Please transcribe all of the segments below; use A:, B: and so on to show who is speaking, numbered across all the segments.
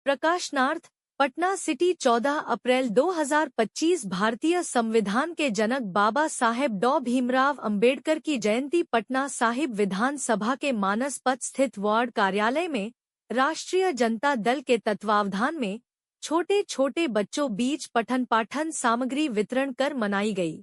A: प्रकाशनार्थ Patna city 14 अप्रैल 2025 भारतीय संविधान के जनक बाबा साहेब डॉ भीमराव अंबेडकर की जयंती पटना साहिब विधान सभा के मानस पथ स्थित वार्ड कार्यालय में राष्ट्रीय जनता दल के तत्वावधान में छोटे छोटे बच्चों बीच पठन पाठन सामग्री वितरण कर मनाई गई।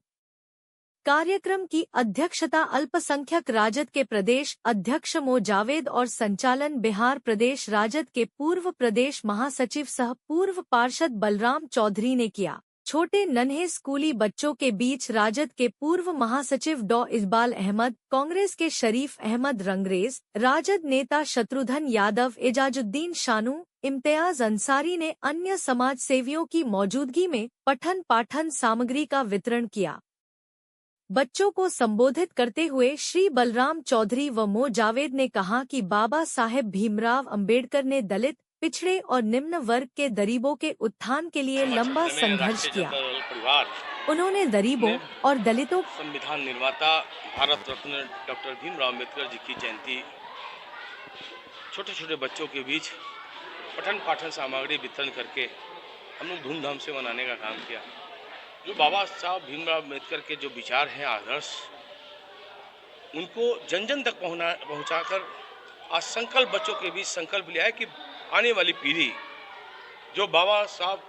A: कार्यक्रम की अध्यक्षता अल्पसंख्यक राजद के प्रदेश अध्यक्ष मो जावेद और संचालन बिहार प्रदेश राजद के पूर्व प्रदेश महासचिव सह पूर्व पार्षद बलराम चौधरी ने किया। छोटे नन्हे स्कूली बच्चों के बीच राजद के पूर्व महासचिव डॉ इकबाल अहमद, कांग्रेस के शरीफ अहमद रंगरेज, राजद नेता शत्रुघ्न यादव, एजाजुद्दीन शानू, इम्तियाज अंसारी ने अन्य समाज सेवियों की मौजूदगी में पठन पाठन सामग्री का वितरण किया। बच्चों को संबोधित करते हुए श्री बलराम चौधरी व मो जावेद ने कहा कि बाबा साहेब भीमराव अंबेडकर ने दलित, पिछड़े और निम्न वर्ग के गरीबों के उत्थान के लिए लंबा संघर्ष किया। उन्होंने गरीबों और दलितों
B: संविधान निर्माता भारत रत्न डॉक्टर भीमराव अंबेडकर जी की जयंती छोटे छोटे बच्चों के बीच पठन पाठन सामग्री वितरण करके हम लोग धूमधाम से मनाने का काम किया। जो बाबा साहब भीमराव अम्बेडकर के जो विचार हैं, आदर्श, उनको जन जन तक पहुंचाकर आज संकल्प बच्चों के बीच संकल्प लिया है कि आने वाली पीढ़ी जो बाबा साहब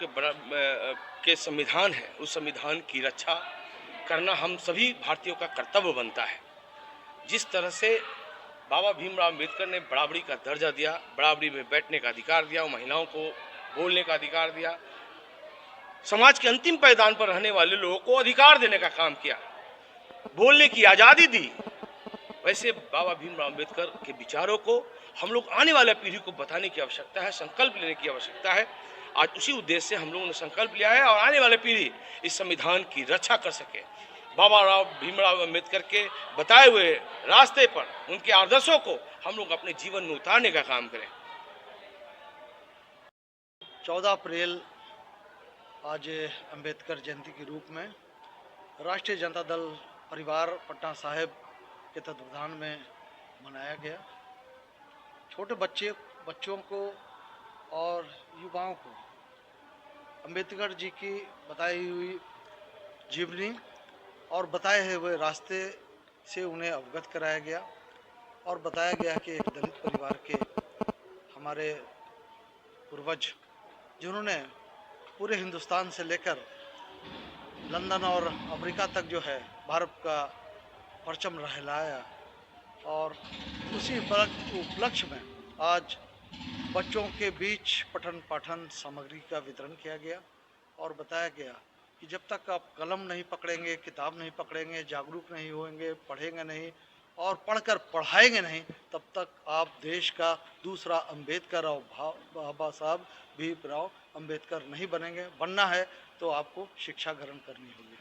B: के संविधान है, उस संविधान की रक्षा करना हम सभी भारतीयों का कर्तव्य बनता है। जिस तरह से बाबा भीमराव अम्बेडकर ने बराबरी का दर्जा दिया, बराबरी में बैठने का अधिकार दिया, महिलाओं को बोलने का अधिकार दिया, समाज के अंतिम पायदान पर रहने वाले लोगों को अधिकार देने का काम किया, बोलने की आजादी दी, वैसे बाबा भीमराव अम्बेडकर के विचारों को हम लोग आने वाले पीढ़ी को बताने की आवश्यकता है, संकल्प लेने की आवश्यकता है। आज उसी उद्देश्य से हम लोगों ने संकल्प लिया है और आने वाले पीढ़ी इस संविधान की रक्षा कर सके। बाबा भीमराव अम्बेडकर के बताए हुए रास्ते पर उनके आदर्शों को हम लोग अपने जीवन में उतारने का काम करें।
C: 14 अप्रैल आज अंबेडकर जयंती के रूप में राष्ट्रीय जनता दल परिवार पटना साहिब के तत्वावधान में मनाया गया। छोटे बच्चों को और युवाओं को अंबेडकर जी की बताई हुई जीवनी और बताए हुए रास्ते से उन्हें अवगत कराया गया और बताया गया कि एक दलित परिवार के हमारे पूर्वज जिन्होंने पूरे हिंदुस्तान से लेकर लंदन और अमेरिका तक जो है भारत का परचम लहराया, और उसी उपलक्ष्य में आज बच्चों के बीच पठन पाठन सामग्री का वितरण किया गया और बताया गया कि जब तक आप कलम नहीं पकड़ेंगे, किताब नहीं पकड़ेंगे, जागरूक नहीं होंगे, पढ़ेंगे नहीं और पढ़कर पढ़ाएंगे नहीं, तब तक आप देश का दूसरा अंबेडकर और बाबा साहब भीमराव अंबेडकर नहीं बनेंगे। बनना है तो आपको शिक्षा ग्रहण करनी होगी।